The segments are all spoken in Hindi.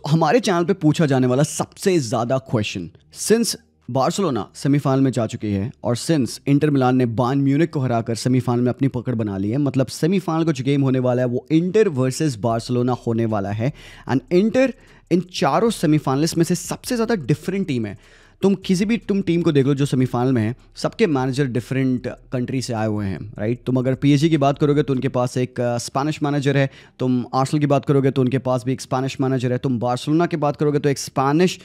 हमारे चैनल पे पूछा जाने वाला सबसे ज़्यादा क्वेश्चन, सिंस बार्सिलोना सेमीफाइनल में जा चुकी है और सिंस इंटर मिलान ने बायर्न म्यूनिख को हराकर सेमीफाइनल में अपनी पकड़ बना ली है, मतलब सेमीफाइनल का जो गेम होने वाला है वो इंटर वर्सेस बार्सिलोना होने वाला है। एंड इंटर इन चारों सेमीफाइनलिस्ट में से सबसे ज़्यादा डिफरेंट टीम है। तुम किसी भी टीम को देख लो जो सेमीफाइनल में है, सबके मैनेजर डिफरेंट कंट्री से आए हुए हैं, राइट। तुम अगर पीएसजी की बात करोगे तो उनके पास एक स्पेनिश मैनेजर है, तुम आर्सेनल की बात करोगे तो उनके पास भी एक स्पेनिश मैनेजर है, तुम बार्सिलोना की बात करोगे तो एक स्पेनिश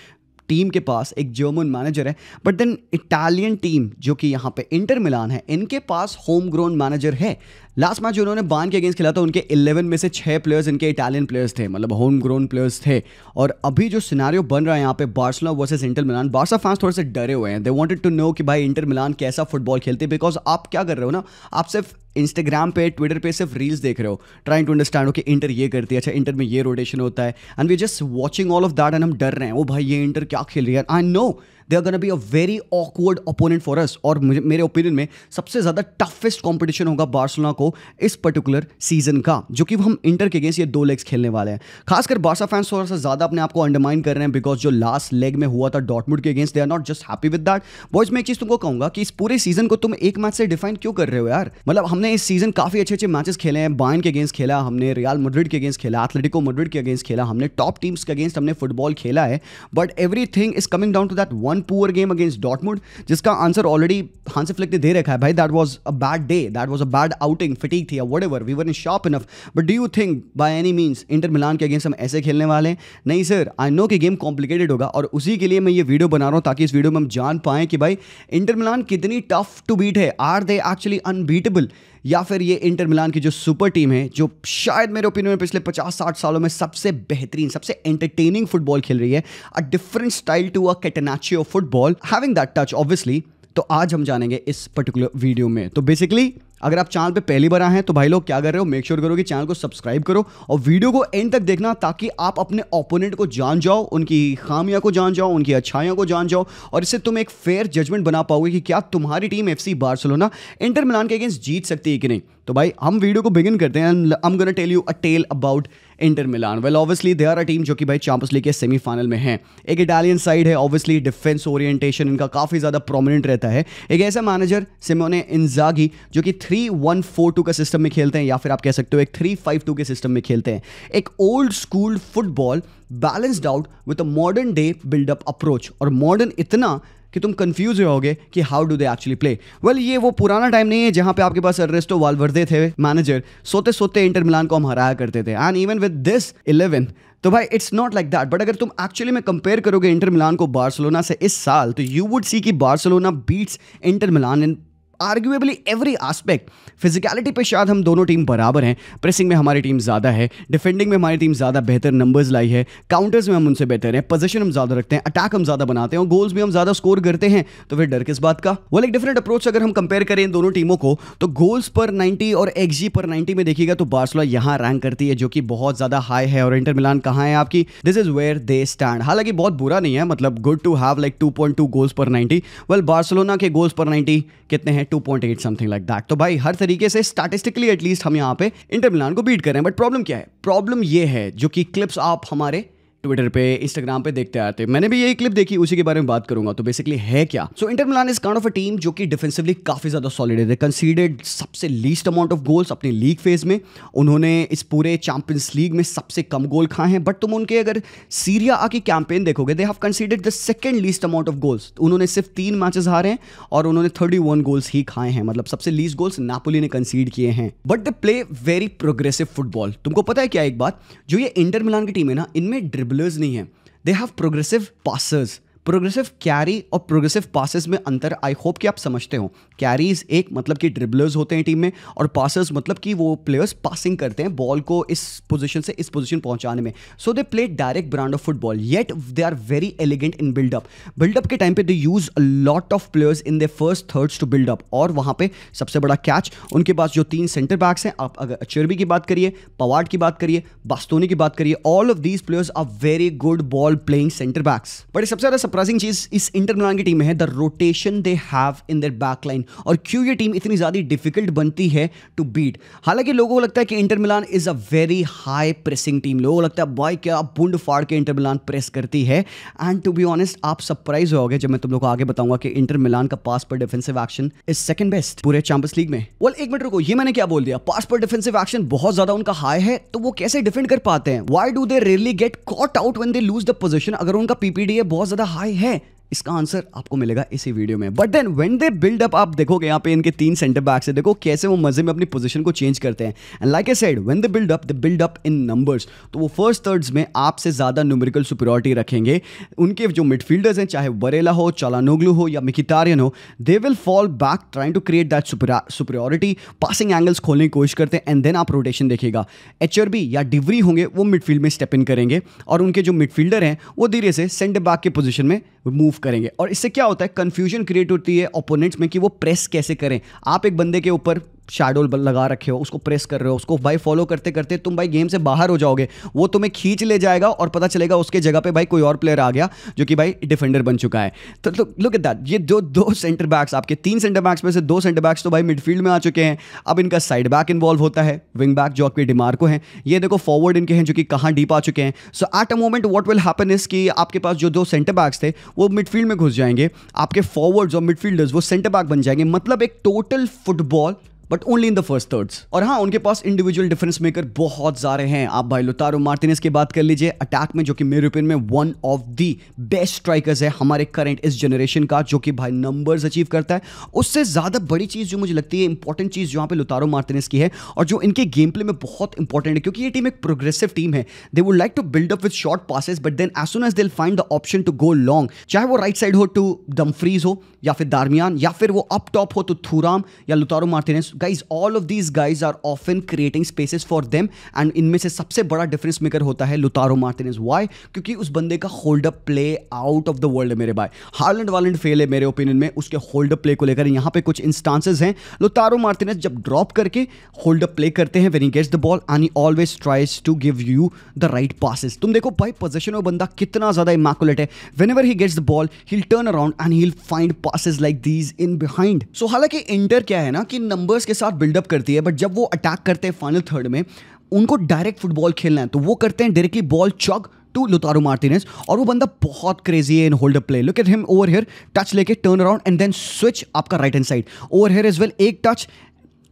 टीम के पास एक जर्मन मैनेजर है। बट देन इटालियन टीम जो कि यहाँ पे इंटर मिलान है, इनके पास होम ग्रोन मैनेजर है। लास्ट मैच जो उन्होंने बायर्न के अगेंस्ट खेला था उनके 11 में से 6 प्लेयर्स इनके इटालियन प्लेयर्स थे, मतलब होम ग्रोन प्लेयर्स थे। और अभी जो सिनेरियो बन रहा है यहाँ पे Barcelona versus Inter Milan, Barca fans थोड़े से डरे हुए हैं। दे वांटेड टू नो कि भाई इंटर मिलान कैसा फुटबॉल खेलते, बिकॉज आप क्या कर रहे हो ना, आप सिर्फ इंस्टाग्राम पे ट्विटर पे सिर्फ रील्स देख रहे हो, ट्राइंग टू अंडरस्टैंड हो कि इंटर ये करती है, अच्छा इंटर में ये रोटेशन होता है, and we just watching all of that and हम डर रहे हैं, ओ भाई ये इंटर क्या खेल रही है। I know they are gonna be a very awkward opponent for us, और मेरे ओपिनियन में सबसे ज़्यादा टफेस्ट कॉम्पिटिशन होगा बार्सिलोना को इस पर्टिकुलर सीजन का, जो कि हम इंटर के अगेंस्ट ये 2 लेग्स खेलने वाले हैं। खासकर बार्सा फैंस थोड़ा सा ज़्यादा अपने आप को अंडरमाइन कर रहे हैं, बिकॉज जो लास्ट लेग में हुआ था डॉर्टमुंड के against, they are not just happy with that. Boys मैं एक चीज़ तुमको कहूँगा कि इस पूरे सीजन को तुम एक मैच से डिफाइन क्यों कर रहे हो यार। मतलब हमने इस सीजन काफ़ी अच्छे अच्छे मैचेस खेले हैं, बायर्न के अगेंस्ट खेला हमने, रियल मैड्रिड के अगेंस्ट खेला, एथलेटिको मैड्रिड के अगेंस्ट खेला हमने, टॉप टीम्स के अगेंस्ट हमने फुटबॉल खेला है। But everything is coming down to that one poor game against Dortmund, जिसका आंसर ऑलरेडी हांसी फ्लिक ने दे रखा है, भाई that was a bad day, that was a bad outing, fatigue थी या whatever, we were sharp enough. But do you think by any means Inter Milan के अगेंस्ट हम ऐसे खेलने वाले हैं? नहीं सर, आई नो कि गेम कॉम्प्लिकेटेड होगा, और उसी के लिए मैं ये वीडियो बना रहा हूँ ताकि इस वीडियो में हम जान पाएं कि भाई इंटर मिलान कितनी टफ टू बीट है, आर दे एक्चुअली अनबीटेबल, या फिर ये इंटर मिलान की जो सुपर टीम है जो शायद मेरे ओपिनियन में पिछले 50-60 सालों में सबसे बेहतरीन, सबसे एंटरटेनिंग फुटबॉल खेल रही है, a different style to a catenaccio football, having that touch obviously. तो आज हम जानेंगे इस पर्टिकुलर वीडियो में। तो बेसिकली अगर आप चैनल पे पहली बार आए हैं तो भाई लोग क्या कर रहे हो, मेक श्योर करो कि चैनल को सब्सक्राइब करो और वीडियो को एंड तक देखना, ताकि आप अपने ओपोनेंट को जान जाओ, उनकी खामियां को जान जाओ, उनकी अच्छाइयों को जान जाओ, और इससे तुम एक फेयर जजमेंट बना पाओगे कि क्या तुम्हारी team FC Barcelona Inter Milan के अगेंस्ट जीत सकती है कि नहीं। तो भाई हम वीडियो को बिगिन करते हैं and I am gonna tell you a tale about Inter Milan. Well obviously they are a team जो कि भाई चैंपियंस लीग के सेमीफाइनल में है। एक इटालियन साइड है, ऑब्वियसली डिफेंस ओरिएंटेशन इनका काफ़ी ज़्यादा प्रोमिनेंट रहता है। एक ऐसा मैनेजर सिमोने इंजागी जो कि 3-1-4-2 का सिस्टम में खेलते हैं, या फिर आप कह सकते हो एक 3-5-2 के सिस्टम में खेलते हैं। एक old school football balanced out with a modern day buildup approach, और मॉडर्न इतना कि तुम कंफ्यूज रहोगे कि how do they actually play. Well ये वो पुराना टाइम नहीं है जहां पे आपके पास एर्नेस्टो वाल्वर्दे थे मैनेजर, सोते सोते इंटर मिलान को हम हराया करते थे, एंड इवन विद दिस 11 तो भाई it's not like that. But अगर तुम एक्चुअली में कंपेयर करोगे इंटर मिलान को बार्सिलोना से इस साल, तो यू वुड सी कि बार्सिलोना बीट्स इंटर मिलान इन आर्ग्यूएबली एवरी एस्पेक्ट। फिजिकलिटी पे शायद हम दोनों टीम बराबर हैं, प्रेसिंग में हमारी टीम ज़्यादा है, डिफेंडिंग में हमारी टीम ज़्यादा बेहतर नंबर्स लाई है, काउंटर्स में हम उनसे बेहतर हैं, पोजीशन हम ज़्यादा रखते हैं, अटैक हम ज़्यादा बनाते हैं और गोल्स भी हम ज़्यादा स्कोर करते हैं, तो फिर डर किस बात का। वो एक डिफरेंट अप्रोच अगर हम कंपेयर करें इन दोनों टीमों को, तो गोल्स पर 90 और XG पर 90 में देखिएगा तो बार्सिलोना यहाँ रैंक करती है, जो कि बहुत ज़्यादा हाई है, और इंटर मिलान कहाँ है आपकी, this is where they stand. हालांकि बहुत बुरा नहीं है, मतलब good to have like 2.2 goals पर 90। वेल बार्सिलोना के गोल्स पर 90 कितने हैं, 2.8 समथिंग लाइक दैट। तो भाई हर तरीके से स्टैटिस्टिकली एटलीस्ट हम यहाँ पे इंटर मिलान को बीट कर रहे हैं। बट प्रॉब्लम क्या है, प्रॉब्लम ये है जो कि क्लिप्स आप हमारे ट्विटर पे इंस्टाग्राम पे देखते आते हैं, मैंने भी यही क्लिप देखी, उसी के बारे में बात करूंगा। तो बेसिकली है क्या, so Inter Milan is kind of a team जो कि डिफेंसिवली काफी ज्यादा सॉलिड है। दे कंसीडर्ड सबसे लीस्ट अमाउंट ऑफ गोल्स अपने लीग फेज में, उन्होंने इस पूरे चैंपियंस लीग में सबसे कम गोल खाए हैं। बट तुम उनके अगर सीरिया आ की कैंपेन देखोगे, they have considered the second least amount of goals. उन्होंने सिर्फ 3 मैचेस हारे हैं और उन्होंने 31 गोल्स ही खाए हैं, मतलब सबसे लीस्ट गोल्स नापोली ने कंसीड किए हैं। But they play very progressive football. तुमको पता है क्या एक बात, जो ये इंटर मिलान की टीम है ना, इनमें ड्रिबलर्स नहीं है, they have progressive passers। Progressive carry और प्रोग्रेसिव पासेस में अंतर आई होप कि आप समझते हो। कैरीज एक मतलब कि ड्रिबलर्स होते हैं टीम में, और पासर्स मतलब कि वो प्लेयर्स पासिंग करते हैं बॉल को इस पोजीशन से इस पोजीशन पहुंचाने में। So they play direct brand of football, yet they are very elegant in buildup. Buildup के टाइम पे they use a lot of players in the first thirds to buildup, और वहां पे सबसे बड़ा कैच उनके पास जो 3 सेंटर बैक्स हैं, आप अगर अचर्बी की बात करिए, पवार्ड की बात करिए, बास्तोनी की बात करिए, all of these players are very good ball playing center backs. But सबसे ज्यादा सरप्राइजिंग चीज इस इंटर मिलान की टीम में है the rotation they have in their backline, और क्यों ये टीम इतनी ज्यादा डिफिकल्ट बनती है टू बीट। हालांकि लोगों को लगता है कि Inter Milan is a very high pressing team, लोगों को लगता है भाई क्या बूंद फाड़ के इंटर मिलान प्रेस करती है, एंड टू बी ऑनेस्ट आप सरप्राइज होगे जब मैं तुम लोग को आगे बताऊंगा कि इंटर मिलान का पास पर defensive action is second best पूरे चैंपियंस लीग में। वेल एक मिनट रुको, ये मैंने क्या बोल दिया? पास पर डिफेंसिव एक्शन बहुत ज्यादा उनका हाई है, तो वो कैसे डिफेंड कर पाते हैं? Why do they really get caught out when they lose the position अगर उनका पीपीडी बहुत ज्यादा हाई है? इसका आंसर आपको मिलेगा इसी वीडियो में। But then when they build up, आप देखोगे यहाँ पे इनके 3 सेंटर बैक्स है, देखो कैसे वो मजे में अपनी पोजीशन को चेंज करते हैं। And like I said when they build up in numbers, तो वो फर्स्ट थर्ड्स में आपसे ज्यादा न्यूमेरिकल सुपीरियरिटी रखेंगे। उनके जो मिडफील्डर्स हैं, चाहे बरेला हो, चालानोग्लू हो या मिखिटारियन हो, they will fall back trying to create that superiority, passing angles खोलने की कोशिश करते हैं। एंड देन आप रोटेशन देखिएगा, एचआरबी या डिवरी होंगे, वो मिडफील्ड में स्टेप इन करेंगे और उनके जो मिडफील्डर हैं वो धीरे से सेंटर बैक के पोजीशन में मूव करेंगे। और इससे क्या होता है, कंफ्यूजन क्रिएट होती है ओपोनेंट्स में कि वो प्रेस कैसे करें। आप एक बंदे के ऊपर शैडो लगा रखे हो, उसको प्रेस कर रहे हो, उसको भाई फॉलो करते करते तुम भाई गेम से बाहर हो जाओगे, वो तुम्हें खींच ले जाएगा और पता चलेगा उसके जगह पे भाई कोई और प्लेयर आ गया जो कि भाई डिफेंडर बन चुका है। तो लुक एट दैट, ये जो 2 सेंटर बैक्स, आपके 3 सेंटर बैक्स में से 2 सेंटर बैक्स तो भाई मिडफील्ड में आ चुके हैं। अब इनका साइड बैक इन्वॉल्व होता है, विंग बैक जो आपके डिमार्को हैं, ये देखो फॉरवर्ड इनके हैं जो कि कहाँ डीप आ चुके हैं। So at a moment what will happen is कि आपके पास जो 2 सेंटर बैक्स थे वो मिडफील्ड में घुस जाएंगे, आपके फॉरवर्ड्स और मिडफील्डर्स वो सेंटर बैक बन जाएंगे, मतलब एक total football but only in the first thirds. और हाँ, उनके पास इंडिविजुअल डिफरेंस मेकर बहुत सारे हैं। आप भाई लुतारो मार्टिनेज की बात कर लीजिए अटैक में, जो कि मेरे ओपिनियन में one of the best strikers है हमारे करंट इस जनरेशन का, जो कि भाई नंबर्स अचीव करता है। उससे ज्यादा बड़ी चीज जो मुझे लगती है, इंपॉर्टेंट चीज जो यहाँ पे लुतारो मार्टिनेज की है और जो इनके गेम प्ले में बहुत इंपॉर्टेंट है, क्योंकि ये टीम एक प्रोग्रेसिव टीम है। They would like to build up with short passes, but then as soon as they will find the option to go long, चाहे वो राइट साइड हो टू डमफ्रीज हो या फिर दारमियान, या फिर वो अप टॉप हो तो थुराम या Lautaro Martinez, guys all of these guys are often creating spaces for them, and इनमें से सबसे बड़ा डिफरेंस मेकर होता है लुतारो मार्टिनेज। Why? क्योंकि उस बंदे का hold up play out of the world है मेरे भाई। हालैंड वालैंड फेल है मेरे ओपिनियन में उसके होल्ड अप प्ले को लेकर। यहाँ पे कुछ इंस्टांसेस हैं, लुतारो मार्टिनेज जब ड्रॉप करके होल्ड अप प्ले करते हैं when he gets the ball and he always tries to give you the right passes. तुम देखो भाई पोजीशन में बंदा कितना ज्यादा इमैकुलेट है, whenever he gets the ball he will turn around and he will find passes like these in behind. So हालांकि इंटर क्या है ना कि नंबर्स के साथ बिल्डअप करती है, बट जब वो अटैक करते हैं फाइनल थर्ड में, उनको डायरेक्ट फुटबॉल खेलना है, तो वो करते हैं directly ball chuck to Lautaro Martinez, और वो बंदा बहुत क्रेजी है in hold up play. Look at him over here, touch लेके turn around and then switch आपका right hand side, over here as well एक touch,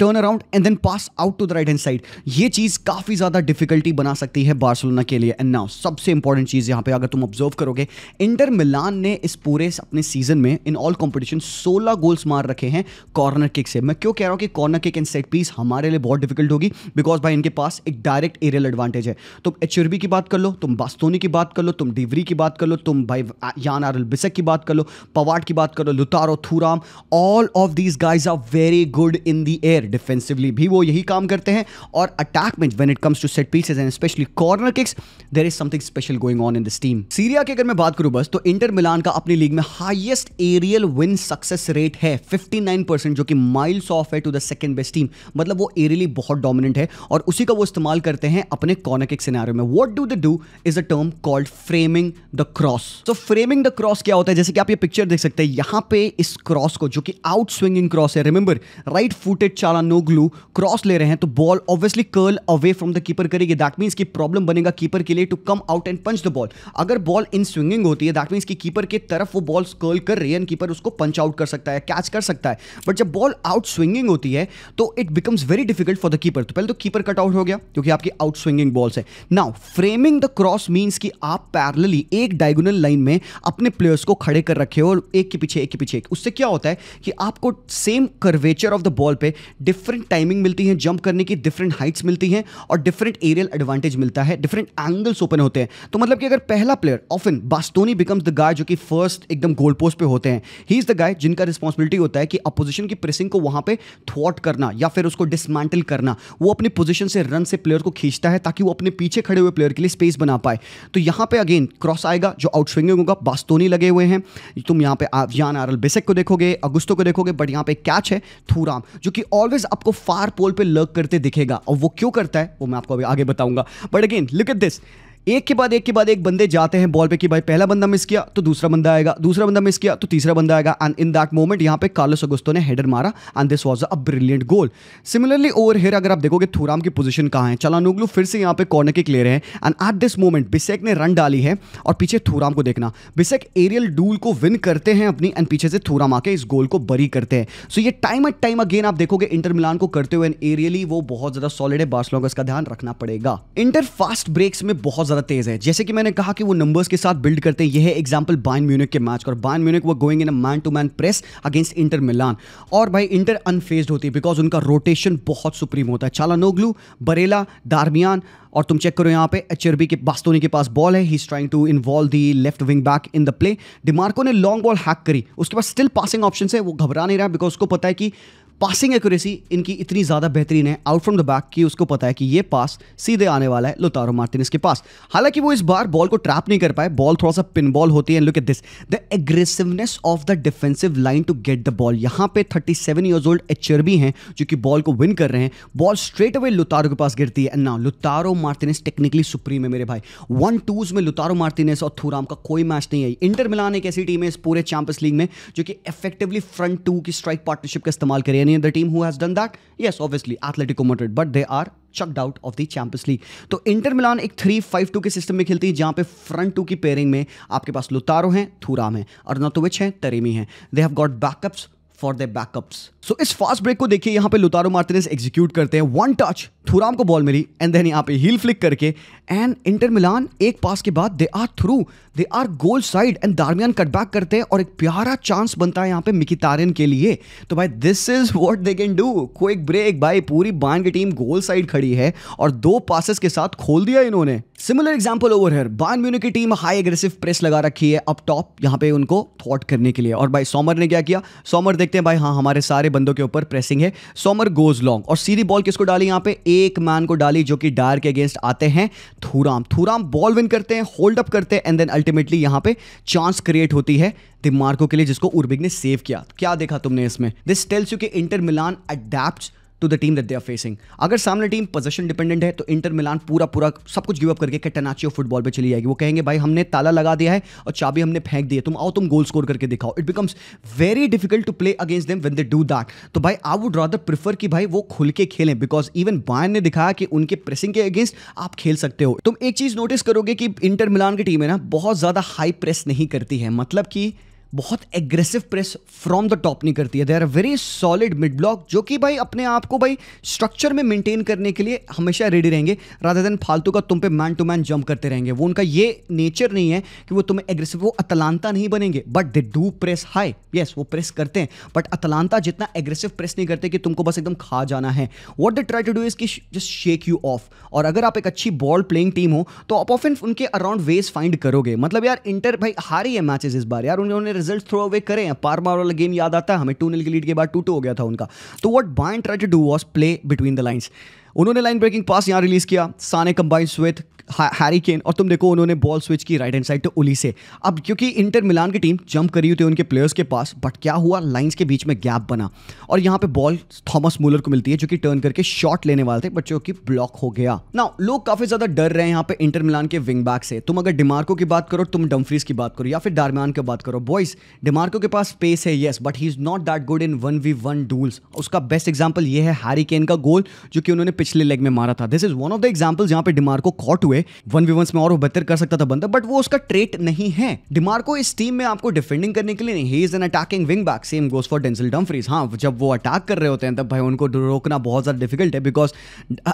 turn around and then pass out to the right hand side. ये चीज काफी ज्यादा डिफिकल्टी बना सकती है बार्सिलोना के लिए। एंड नाउ सबसे इंपॉर्टेंट चीज यहां पे अगर तुम ऑब्जर्व करोगे, इंटर मिलान ने इस पूरे अपने सीजन में इन ऑल कॉम्पिटिशन 16 गोल्स मार रखे हैं कॉर्नर किक से। मैं क्यों कह रहा हूं कि corner kick and set piece हमारे लिए बहुत डिफिकल्ट होगी, बिकॉज भाई इनके पास एक डायरेक्ट एरियल एडवांटेज है। तुम एचआरबी की बात कर लो, तुम बास्तोनी की बात कर लो, तुम डिवरी की बात कर लो, तुम भाई यान आरल बिसेक की बात कर लो, पवार्ड की बात कर लो, Lautaro, Thuram, all of these guys are very good in the air. Defensively भी वो यही काम करते हैं, और अटैक में when it comes to set pieces and specially corner kicks, there is something special going on in this team. Serie A की अगर मैं बात करूं बस, तो इंटर मिलान का अपनी लीग में highest aerial win success rate है 59%, जो कि माइल्स ऑफ है to the second best team. मतलब वो एरियली बहुत डोमिनेंट है और उसी का वो इस्तेमाल करते हैं अपने कॉर्नर किक सिनेरियो में। What do they do is a term called framing the cross. So framing the cross क्या होता है, जैसे कि आप ये पिक्चर देख सकते हैं, यहां पे इस क्रॉस को, जो कि आउट स्विंगिंग क्रॉस है, remember right footed Calhanoglu cross ले रहे हैं, तो ball obviously curl away from the keeper करेगी। दैट मींस की प्रॉब्लम बनेगा कीपर के लिए to come out and punch the ball. अगर बॉल इन स्विंगिंग होती है, दैट मींस की कीपर के तरफ वो बॉल कर्ल कर रही है, कीपर उसको पंच आउट कर सकता है, कैच कर सकता है। बट जब बॉल आउट स्विंगिंग होती है तो it becomes very difficult for the keeper. तो पहले तो कीपर कट आउट हो गया क्योंकि आपकी आउट स्विंगिंग बॉल्स है। Now framing the cross means कि आप पैरेलली एक डायगोनल लाइन में अपने प्लेयर्स को खड़े कर रखे हो, एक के पीछे एक। उससे क्या होता है कि आपको same curvature of the ball पे डिफरेंट टाइमिंग मिलती है, जंप करने की डिफरेंट हाइट्स मिलती हैं और डिफरेंट एरियल एडवांटेज मिलता है, डिफरेंट एंगल्स ओपन होते हैं। तो मतलब कि अगर पहला player, often Bastoni becomes the guy जो कि फर्स्ट एकदम गोल पोस्ट पे होते हैं, ही इज द गाय जिनका रिस्पॉन्सिबिलिटी होता है कि अपोजिशन की प्रेसिंग को वहां पे थ्वॉट करना या फिर उसको डिसमेंटल करना। वो अपनी पोजीशन से रन से प्लेयर को खींचता है ताकि वो अपने पीछे खड़े हुए प्लेयर के लिए स्पेस बना पाए। तो यहां पे अगेन क्रॉस आएगा जो आउट स्विंगिंग होगा, बास्तोनी लगे हुए हैं। तुम यहां पे यान आरल बिसेक को देखोगे, अगुस्तो को देखोगे, बट यहां पे कैच है थुराम, जो कि ऑलवेज आपको फार पोल पे लर्क करते दिखेगा। और वो क्यों करता है वो मैं आपको अभी आगे बताऊंगा। But again look at this, एक के बाद एक बंदे जाते हैं बॉल पे कि भाई पहला बंदा मिस किया तो दूसरा बंदा आएगा, दूसरा बंदा मिस किया तो तीसरा बंदा आएगा, एंड इन दैट मोमेंट यहाँ पे कार्लोस अगुस्तो ने हेडर मारा and this was a brilliant goal. Similarly over here अगर आप देखोगे थुराम की पोजीशन कहाँ है, चालानोग्लू फिर से यहाँ पे कॉर्नर किक ले रहे हैं एंड एट दिस मोमेंट बिसेक ने रन डाली है और पीछे थुराम को देखना, बिसेक एरियल डूल को विन करते हैं अपनी एंड पीछे से थुराम आके इस गोल को बरी करते हैं। सो ये टाइम एट टाइम अगेन आप देखोगे इंटर मिलान को करते हुए, एरियली वो बहुत ज्यादा सॉलिड है, बार्सिलोना को इसका ध्यान रखना पड़ेगा। इंटर फास्ट ब्रेक्स में बहुत ज्यादा तेज है, जैसे कि मैंने कहा कि वो नंबर्स के साथ बिल्ड करते हैं। यह है एग्जांपल बायर्न म्यूनिख के मैच का, और बायर्न म्यूनिख वो going in a man to man press against Inter Milan, और भाई इंटर अनफेज्ड होती है बिकॉज उनका रोटेशन बहुत सुप्रीम होता है। चालानोग्लू, बरेला, दारमियान, और तुम चेक करो यहाँ पे एचआरबी के बास्तोनी के पास बॉल है, he is trying to involve the left wing back in the play. Dimarco ने लॉन्ग बॉल हैक करी, उसके पास स्टिल पासिंग ऑप्शन है, वो घबरा नहीं रहा बिकॉज उसको पता है कि पासिंग एक्यूरेसी इनकी इतनी ज़्यादा बेहतरीन है आउट फ्रॉम द बैक कि उसको पता है कि ये पास सीधे आने वाला है लोतारो मार्टिनेज के पास। हालांकि वो इस बार बॉल को ट्रैप नहीं कर पाए, बॉल थोड़ा सा पिन बॉल होती है। Look at this, the aggressiveness of the defensive line to get the ball. यहाँ पे 37 ईयर्स ओल्ड एचआरबी हैं जो कि बॉल को विन कर रहे हैं, बॉल स्ट्रेट अवे लोतारो के पास गिरती है। ना लोतारो मार्टिनेज टेक्निकली सुप्रीम है मेरे भाई, 1-2s में लोतारो मार्टिनेज और थुराम का कोई मैच नहीं है। इंटर मिलान एक ऐसी टीम है इस पूरे चैंपियंस लीग में जो कि इफेक्टिवली फ्रंट टू की स्ट्राइक पार्टनरशिप का इस्तेमाल करे। Any other team who has that? Yes, obviously Atletico Madrid, but they are chucked out of the Champions League. तो इंटर मिलान एक 3-5-2 के सिस्टम में खेलती है जहां पे फ्रंट टू की पेयरिंग में आपके पास लोतारो हैं, थुराम हैं, अर्नाटोविच हैं, तरेमी हैं। They have got backups for their backups. So इस फास्ट ब्रेक को देखिए, यहाँ पे लोतारो मार्टिनेज एग्जीक्यूट करते हैं, वन टच थुराम को बॉल मिली एंड देन यहाँ पे हील फ्लिक करके एंड इंटर मिलान एक पास के बाद they are through, they are goal side and Darmian cutback करते हैं और एक प्यारा चांस बनता है यहाँ पे मिकितारियन के लिए। तो भाई this is what they can do, quick break भाई, पूरी बायर्न की टीम गोल साइड खड़ी है और 2 पासेस के साथ खोल दिया इन्होंने। Similar example over here, Bayern Munich की टीम हाई एग्रेसिव प्रेस लगा रखी है अप टॉप यहाँ पे उनको थ्वॉट करने के लिए, और भाई सोमर ने क्या किया, सोमर देखते हैं भाई, हाँ हमारे सारे बंदों के ऊपर प्रेसिंग है, सोमर गोज लॉन्ग और सीधी बॉल किसको डाली, यहाँ पे एक मैन को डाली जो कि डायर के अगेंस्ट आते हैं थुराम। थुराम बॉल विन करते हैं, होल्ड अप करते हैं एंड देन अल्टीमेटली यहाँ पे चांस क्रिएट होती है डिमार्को के लिए जिसको उर्बिक ने सेव किया। क्या देखा तुमने इसमें, दिस टेल्स यू कि Inter Milan adapts to the team that they are facing. अगर सामने टीम पोजीशन डिपेंडेंट है तो इंटर मिलान पूरा सब कुछ गिव अप करके कैटेनाचियो फुटबॉल पे चली जाएगी। वो कहेंगे भाई हमने ताला लगा दिया है और चाबी हमने फेंक दी है, तुम आओ तुम गोल स्कोर करके दिखाओ। It becomes very difficult to play against them when they do that. तो भाई आई वुड रादर प्रेफर कि भाई वो खुल के खेलें बिकॉज इवन बायर्न ने दिखाया कि उनके प्रेसिंग के अगेंस्ट आप खेल सकते हो। तुम एक चीज नोटिस करोगे कि इंटर मिलान की टीम है ना बहुत ज्यादा हाई प्रेस नहीं करती है, मतलब कि बहुत aggressive press from the top नहीं करती है। They are very solid mid block जो कि भाई अपने आप को भाई स्ट्रक्चर में मेंटेन करने के लिए हमेशा रेडी रहेंगे रादर देन फालतू का तुम पे मैन टू मैन जंप करते रहेंगे। वो उनका ये नेचर नहीं है कि वो तुम्हें एग्रेसिव, वो अतलांता नहीं बनेंगे but they do press high. Yes वो प्रेस करते हैं बट अतलांता जितना एग्रेसिव प्रेस नहीं करते कि तुमको बस एकदम खा जाना है। What they try to do is कि जस्ट शेक यू ऑफ, और अगर आप एक अच्छी बॉल प्लेइंग टीम हो तो आप ऑफन उनके अराउंड वेज फाइंड करोगे। मतलब यार इंटर भाई हारी है मैचेस इस बार यार, उन्होंने रिजल्ट थ्रो अवे करे हैं। पार्मा वाला गेम याद आता है हमें, 2-0 की लीड के बाद 2-2 हो गया था उनका। तो what Bayern tried to do was play between the lines. उन्होंने लाइन ब्रेकिंग पास यहां रिलीज किया, Sane combines with Harry Kane, और तुम देखो उन्होंने बॉल स्विच की राइट हैंड साइड टू उली से। अब क्योंकि इंटर मिलान की टीम जंप करी हुई थी उनके प्लेयर्स के पास, बट क्या हुआ, लाइंस के बीच में गैप बना और यहाँ पे बॉल थॉमस मुलर को मिलती है जो कि टर्न करके शॉट लेने वाले थे बट जो कि ब्लॉक हो गया। नाउ लोग काफी ज्यादा डर रहे हैं यहाँ पे इंटर मिलान के विंग बैक से। तुम अगर डिमार्को की बात करो, तुम डम्फ्रीज की बात करो या फिर दारमियान की बात करो, बॉयज डिमार्को के पास स्पेस है yes, but he is not that good in 1v1 duels. उसका बेस्ट एग्जांपल ये है हैरी केन का गोल जो कि उन्होंने पिछले लेग में मारा था। This is one of the examples जहां पे डिमार्को कॉट हुए 1v1 में और वो बेहतर कर सकता था बंदा, बट वो उसका ट्रेट नहीं है। डिमार्को इस टीम में आपको डिफेंडिंग करने के लिए नहीं, he is an attacking wing back, same goes for Denzil Dumfries. हाँ जब वो अटैक कर रहे होते हैं तब भाई उनको रोकना बहुत ज्यादा डिफिकल्ट है बिकॉज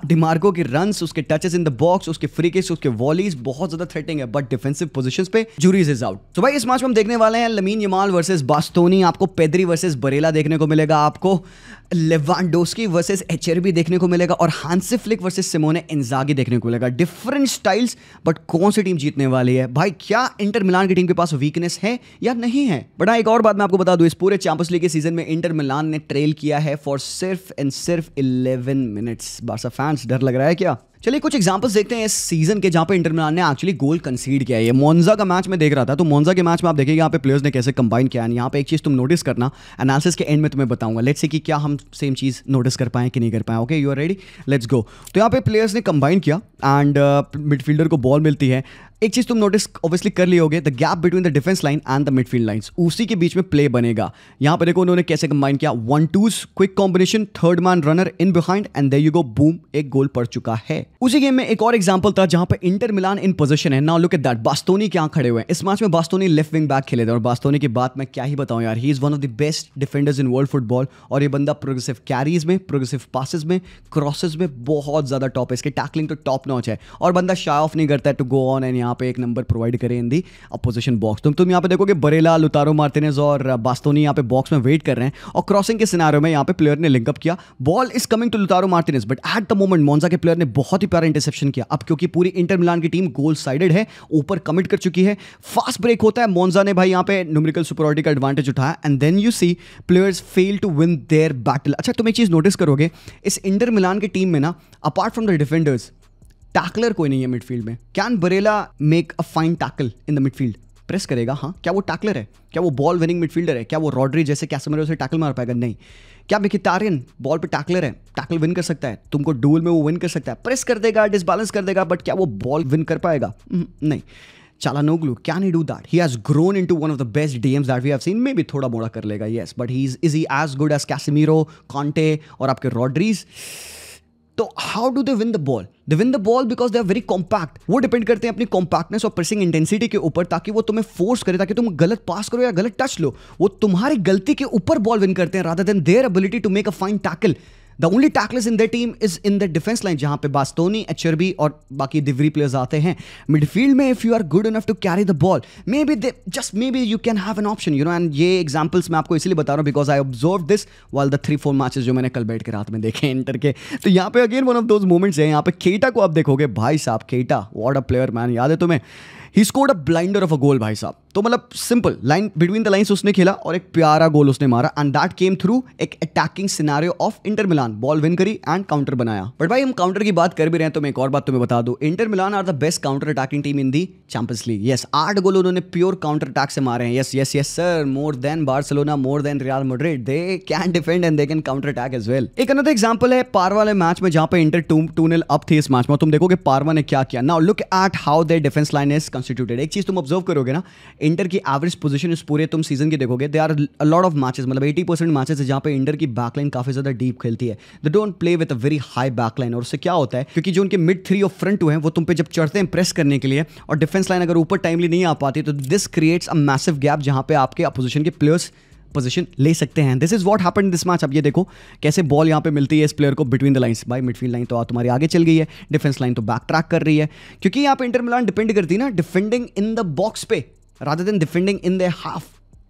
डिमार्को के रन्स, उसके टचेस इन द बॉक्स, उसके फ्री किक्स, उसके वॉलीज बहुत ज्यादा थ्रेटिंग है, बट डिफेंसिव पोजीशंस पे जूरीज इज आउट। तो भाई इस मैच में हम देखने वाले हैं लमीन यमाल वर्सेस बास्तोनी, आपको पेद्री वर्सेस बरेला देखने को मिलेगा, आपको लेवांडोस्की वर्सेस एचआरबी देखने को मिलेगा और हांसी फ्लिक वर्सेस सिमोने इंजागी देखने को मिलेगा। डिफरेंट स्टाइल्स, बट कौन सी टीम जीतने वाली है भाई? क्या इंटर मिलान की टीम के पास वीकनेस है या नहीं है? बट एक और बात मैं आपको बता दूं, इस पूरे चैंपियंस लीग के सीजन में इंटर मिलान ने ट्रेल किया है फॉर सिर्फ एंड सिर्फ 11 मिनट्स। बारसा फैंस डर लग रहा है क्या? चलिए कुछ एग्जांपल्स देखते हैं इस सीजन के जहां पे इंटर मिलान ने एक्चुअली गोल कंसीड किया है। ये मोन्जा का मैच में देख रहा था, तो मोन्जा के मैच में आप देखिए यहाँ पे प्लेयर्स ने कैसे कंबाइन किया है। यहाँ पे एक चीज़ तुम नोटिस करना, एनालिसिस के एंड में तुम्हें बताऊंगा, लेट्स सी कि क्या हम सेम चीज़ नोटिस कर पाए कि नहीं कर पाए। Okay, you are ready, let's go. तो यहाँ पे प्लेयर्स ने कंबाइन किया एंड मिडफील्डर को बॉल मिलती है। एक चीज तुम नोटिस ऑब्वियसली कर ली होगे, the gap between the defence line and the midfield lines, उसी के बीच में प्ले बनेगा। यहां पे देखो उन्होंने कैसे कंबाइन किया, 1-2s quick combination, third man runner in behind and there you go, boom, एक गोल पड़ चुका है। उसी गेम में एक और एग्जांपल था जहां पे इंटर मिलान इन पोजीशन है। नाउ लुक एट दैट, बास्तोनी क्या खड़े हुए हैं इस मैच में। बास्तोनी लेफ्ट विंग बैक खेले थे और बास्तोनी की बात मैं क्या ही बताऊं यार, he is one of the best defenders in world football. और ये बंदा प्रोग्रेसिव कैरीज में, प्रोग्रेसिव पासेस में, क्रॉसेस में बहुत ज्यादा टॉप है, इसके टैकलिंग तो टॉप नॉच है और बंदा शाय ऑफ नहीं करता है टू गो ऑन एंड यहाँ पे एक नंबर प्रोवाइड करें इन दी अपोजिशन बॉक्स। तुम यहाँ पे देखोगे बरेला, लुतारो मार्टिनेज और बास्तोनी यहाँ पे बॉक्स में वेट कर रहे हैं और क्रॉसिंग के सिनारियो में यहाँ पे प्लेयर ने लिंकअप किया, ball is coming to Lautaro Martinez, but at the moment Monza के प्लेयर ने बहुत ही प्यारा इंटरसेप्शन किया। अब क्योंकि पूरी इंटर मिलान की टीम गोल साइडेड है, ऊपर कमिट कर चुकी है, फास्ट ब्रेक होता है, मोन्जा ने भाई यहाँ पे न्यूमेरिकल सुपरियॉरिटी का एडवांटेज उठाया and then you see players fail to win their battle. अच्छा, तुम एक चीज नोटिस करोगे इस इंटर मिलान की टीम में ना, apart from the defenders, tackler कोई नहीं है मिडफील्ड में। Can Barella make a fine tackle in the midfield? Press करेगा, हाँ। क्या वो टैकलर है? क्या वो बॉल विनिंग मिडफील्डर है? क्या वो रॉड्री जैसे कैसेमिरो से टैकल मार पाएगा? नहीं। क्या मिखिटारियन बॉल पे टैकलर है? टैकल विन कर सकता है, तुमको डुअल में वो विन कर सकता है, प्रेस कर देगा, डिसबैलेंस कर देगा, बट क्या वो बॉल विन कर पाएगा? नहीं। Calhanoglu, can he do that? He has grown into one of the best DMs that we have seen. Maybe थोड़ा मोड़ा कर लेगा, yes, but he is he as good as Casemiro, Conte और आपके रॉड्रीज? तो how do they win the ball? They win the ball because they are very compact. वो डिपेंड करते हैं अपनी कॉम्पैक्टनेस और प्रेसिंग इंटेंसिटी के ऊपर, ताकि वो तुम्हें फोर्स करे, ताकि तुम गलत पास करो या गलत टच लो, वो तुम्हारी गलती के ऊपर बॉल विन करते हैं rather than their ability to make a fine tackle. The only tacklers in the team is in the defence line, जहां पे बास्तोनी, एचरबी और बाकी दिवरी प्लेयर्स आते हैं। मिडफील्ड में if you are good enough to carry the ball, maybe you can have an option, you know. And ये एग्जांपल्स मैं आपको इसलिए बता रहा हूं because I observe this while the 3-4 matches जो मैंने कल बैठ के रात में देखे इंटर के। तो यहाँ पे again one of those moments है। यहाँ पे केटा को आप देखोगे, भाई साहब केटा, व्हाट अ प्लेयर मैन, याद है तुम्हें? He scored a blinder of a goal भाई साहब। तो मतलब simple line between the lines उसने खेला और एक प्यारा गोल उसने मारा एंड दैट केम थ्रू एक attacking scenario of Inter Milan. Ball win करी एंड काउंटर बनाया। बट भाई हम काउंटर की बात कर भी रहे हैं तो मैं एक और बात तुम्हें बता दूं, Inter Milan are the best counter attacking team in the Champions League. Yes, 8 goal उन्होंने प्योर काउंटर अटैक से मारे हैं। Yes yes yes sir, more than Barcelona, more than Real Madrid, they can defend and they can counter attack as well. एक अनदर एग्जांपल है पारवा वाले मैच में जहां पे इंटर 2-0 अप थी इस मैच में। तुम देखोगे पारवा ने क्या किया। Now look at how there defence line is constituted. एक चीज तुम ऑब्जर्व करोगे ना, इंटर की एवरेज पोजीशन इस पूरे तुम सीजन के देखोगे, they are a lot of matches, मतलब 80% मैचेस है जहां पे इंटर की बैकलाइन काफी ज्यादा डीप खेलती है। They don't play with a very high backline. और उससे क्या होता है, क्योंकि जो उनके मिड 3 और फ्रंट 2 हैं वो तुम पे जब चढ़ते हैं प्रेस करने के लिए और डिफेंस लाइन अगर ऊपर टाइमली नहीं आ पाती, तो this creates a massive gap जहां पे आपके अपोजिशन के प्लेयर्स पोजीशन ले सकते हैं। This is what happened in this match. अब ये देखो कैसे बॉल यहां पे मिलती है इस प्लेयर को बिटवीन द लाइंस। भाई मिडफील्ड लाइन तो तुम्हारी आगे चल गई है, डिफेंस लाइन तो बैक ट्रैक कर रही है, क्योंकि यहां पे इंटर मिलान डिपेंड करती है ना डिफेंडिंग इन द बॉक्स पे rather than defending in their half.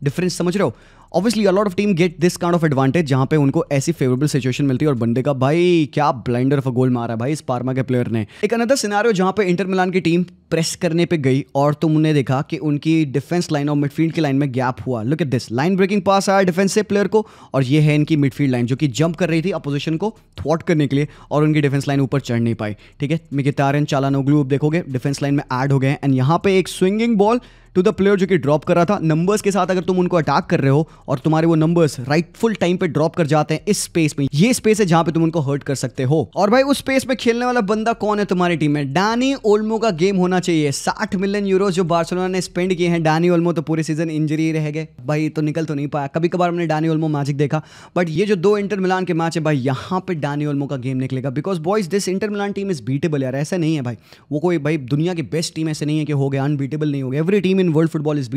Difference समझ रहे हो? Obviously a lot of team get this kind of advantage जहां पे उनको ऐसी फेवरेबल सिचुएशन मिलती है और बंदे का भाई क्या ब्लाइंडर ऑफ अ गोल मारा है भाई इस पार्मा के प्लेयर ने। एक अनदर सिनेरियो जहां पे इंटर मिलान की टीम प्रेस करने पे गई और तुमने देखा कि उनकी डिफेंस लाइन और मिडफील्ड की लाइन में गैप हुआ। Look at this, line breaking pass आया डिफेंसिव प्लेयर को और ये है इनकी मिडफील्ड लाइन जो कि जंप कर रही थी अपोजिशन को थ्वॉट करने के लिए और उनकी डिफेंस लाइन ऊपर चढ़ नहीं पाई। ठीक है, मिखिटारियन, चालानोग्लू देखोगे डिफेंस लाइन में ऐड हो गए एंड यहाँ पे एक swinging ball to the player जो कि ड्रॉप कर रहा था। नंबर्स के साथ अगर तुम उनको अटैक कर रहे हो और तुम्हारे वो नंबर्स राइटफुल टाइम पे ड्रॉप कर जाते हैं इस स्पेस में, ये स्पेस है जहां पे तुम उनको हर्ट कर सकते हो। और भाई उस स्पेस में खेलने वाला बंदा कौन है तुम्हारी टीम में? डैनी ओल्मो का गेम होना चाहिए। 60 मिलियन यूरो जो बार्सिलोना ने स्पेंड किए हैं, डैनी ओल्मो तो पूरे सीजन इंजरी रह गए भाई, तो निकल तो नहीं पाया। कभी कभार हमने डैनी ओल्मो मैजिक देखा, बट ये जो 2 इंटर मिलान के मैच है भाई, यहाँ पे डैनी ओल्मो का गेम निकलेगा because boys this Inter Milan team is beatable यार। ऐसा नहीं है भाई वो कोई भाई दुनिया की बेस्ट टीम ऐसे नहीं है कि हो गया, अनबीटेबल नहीं हो गया। Every team in world football is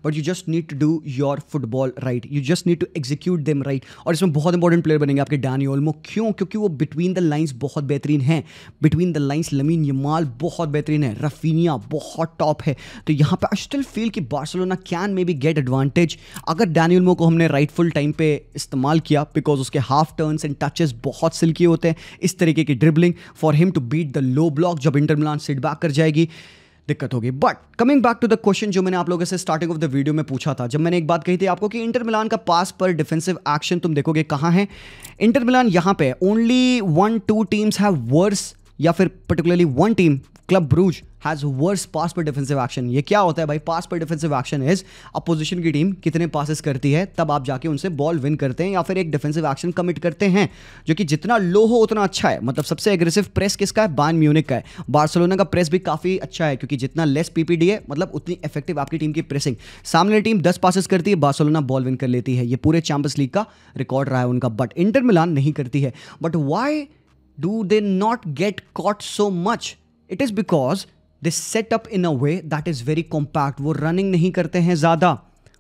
but you just need to do your football right, you just need to execute them right। और इसमें बहुत इंपॉर्टेंट प्लेयर बनेंगे आपके डैनी ओल्मो। क्यों? क्योंकि वो बिटवीन द लाइंस बहुत बेहतरीन है। Between the lines lamin Yamal बहुत बेहतरीन है, रफीनिया बहुत टॉप है। तो यहाँ पे आई स्टिल फील कि Barcelona can maybe get advantage अगर डैनी ओल्मो को हमने राइटफुल टाइम पे इस्तेमाल किया, बिकॉज उसके हाफ टर्न्स एंड टचेस बहुत सिल्की होते हैं। इस तरीके की dribbling for him to beat the low block, जब इंटर मिलान सिट बैक कर जाएगी दिक्कत होगी। But coming back to the question जो मैंने आप लोगों से स्टार्टिंग ऑफ द वीडियो में पूछा था, जब मैंने एक बात कही थी आपको कि इंटर मिलान का पास पर डिफेंसिव एक्शन तुम देखोगे कहां है। इंटर मिलान यहां पे ओनली 1-2 टीम्स हैव वर्स या फिर particularly one team club Bruges has worse pass पर डिफेंसिव एक्शन। ये क्या होता है भाई? पास पर डिफेंसिव एक्शन इज अपोजिशन की टीम कितने पासेस करती है, तब आप जाके उनसे बॉल विन करते हैं या फिर एक डिफेंसिव एक्शन कमिट करते हैं, जो कि जितना लो हो उतना अच्छा है। मतलब सबसे एग्रेसिव प्रेस किसका है? बायर्न म्यूनिख का है। बार्सिलोना का प्रेस भी काफी अच्छा है, क्योंकि जितना लेस पीपीडी है मतलब उतनी इफेक्टिव आपकी टीम की प्रेसिंग। सामने टीम 10 पासेस करती है, बार्सिलोना बॉल विन कर लेती है। ये पूरे चैंपियंस लीग का रिकॉर्ड रहा है उनका, बट इंटर मिलान नहीं करती है। But why do they not get caught so much? It is because they set up in a way that is very compact. वो रनिंग नहीं करते हैं ज़्यादा,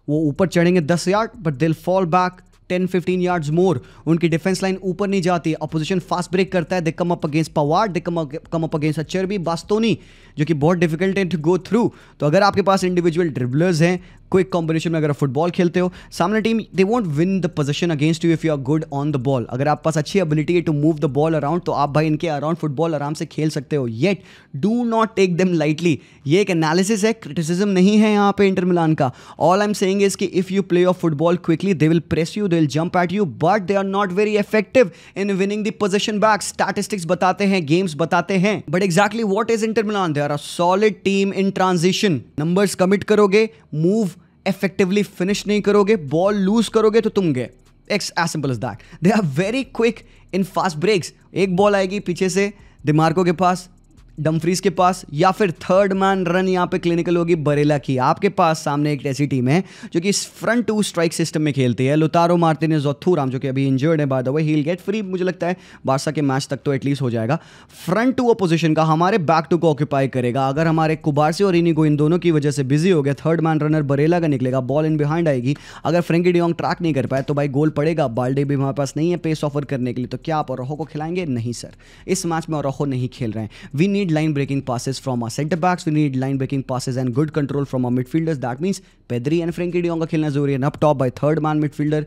वो ऊपर चढ़ेंगे 10 यार्ड बट दिल फॉल बैक 10-15 यार्ड्स मोर। उनकी डिफेंस लाइन ऊपर नहीं जाती, अपोजिशन फास्ट ब्रेक करता है, दे कम अप अगेंस्ट पवार्ड, दे कम अप अगेंस्ट अचर्बी, बास्तोनी, जो कि बहुत डिफिकल्ट है टू गो थ्रू। तो अगर आपके पास इंडिविजुअल ड्रिबलर्स हैं, क्विक कॉम्बिनेशन में अगर आप फुटबॉल खेलते हो, सामने team they won't win the position against you if you are good on the ball. अगर आपके पास अच्छी एबिलिटी है to move the ball around, तो आप भाई इनके अराउंड फुटबॉल आराम से खेल सकते हो। Yet do not take them lightly. ये एक एनालिसिस है, क्रिटिसिज्म नहीं है यहाँ पे इंटर मिलान का। All I am saying is कि if you play of football quickly they will press you, they will jump at you, but they are not very effective in winning the position back. Statistics बताते हैं, गेम्स बताते हैं, but exactly what is Inter Milan? They are a solid team in transition. Numbers commit करोगे, मूव इफेक्टिवली फिनिश नहीं करोगे, बॉल लूज करोगे तो तुम गए। It's as simple as that. They are very quick in fast breaks. एक बॉल आएगी पीछे से दिमार्को के पास, डमफ्रीज के पास, या फिर थर्ड मैन रन यहाँ पे क्लिनिकल होगी बरेला की। आपके पास सामने एक ऐसी टीम है जो कि फ्रंट टू स्ट्राइक सिस्टम में खेलती है। लुतारो मार्टिनेज और थूराम, जो कि अभी इंजर्ड है by the way, he will get free, मुझे लगता है बारसा के मैच तक तो एटलीस्ट हो जाएगा। फ्रंट टू अपोजिशन का हमारे बैक टू को ऑक्यूपाई करेगा। अगर हमारे कुबार्सी और इनिगो इन दोनों की वजह से बिजी हो गया, थर्ड मैन रनर बरेला का निकलेगा, बॉल इन बिहाइंड आएगी। अगर फ्रेंकी डियोंग ट्रैक नहीं कर पाए तो भाई गोल पड़ेगा। बाल्डे भी हमारे पास नहीं है पेस ऑफर करने के लिए, तो क्या आप ओरोहो को खिलाएंगे? नहीं सर, इस मैच में ओरोहो नहीं खेल रहे हैं। We need line breaking passes from our center backs, we need line breaking passes and good control from our midfielders. That means Pedri and Frenkie de Jong का खेलना जरूरी है। up top by third man midfielder,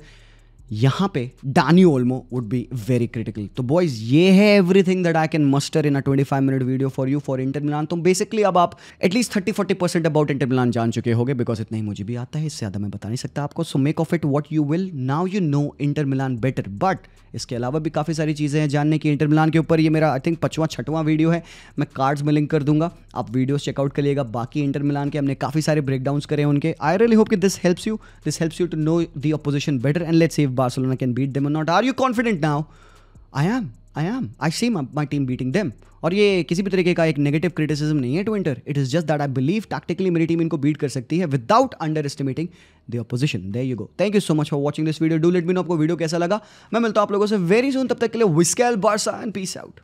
यहाँ पे Dani Olmo would be very critical. तो boys, ये है everything that I can muster in a 25-minute video for you for Inter Milan. तो basically अब आप at least 30-40% about Inter Milan जान चुके होगे, because इतना ही मुझे भी आता है, इससे ज़्यादा मैं बता नहीं सकता आपको। So make of it what you will. Now you know Inter Milan better. But इसके अलावा भी काफ़ी सारी चीज़ें हैं जानने की इंटर मिलान के ऊपर। ये मेरा आई थिंक 5वां-6वां वीडियो है, मैं कार्ड्स में लिंक कर दूंगा, आप वीडियोस चेकआउट करिएगा। बाकी इंटर मिलान के हमने काफ़ी सारे ब्रेकडाउन्स करे उनके। आई रियली होप कि this helps you to know the opposition better and let's see if Barcelona can beat them और नॉट। Are you confident now? I see my team beating them. और ये किसी भी तरीके का एक नेगेटिव क्रिटिसिज्म नहीं है to Inter, it is just that I believe tactically मेरी टीम इनको बीट कर सकती है without underestimating the opposition. There you go. Thank you so much for watching this video. Do let me know आपको वीडियो कैसा लगा। मैं मिलता हूं आप लोगों से वेरी सून, तब तक के लिए विस्केल बार्सा एंड पीस आउट।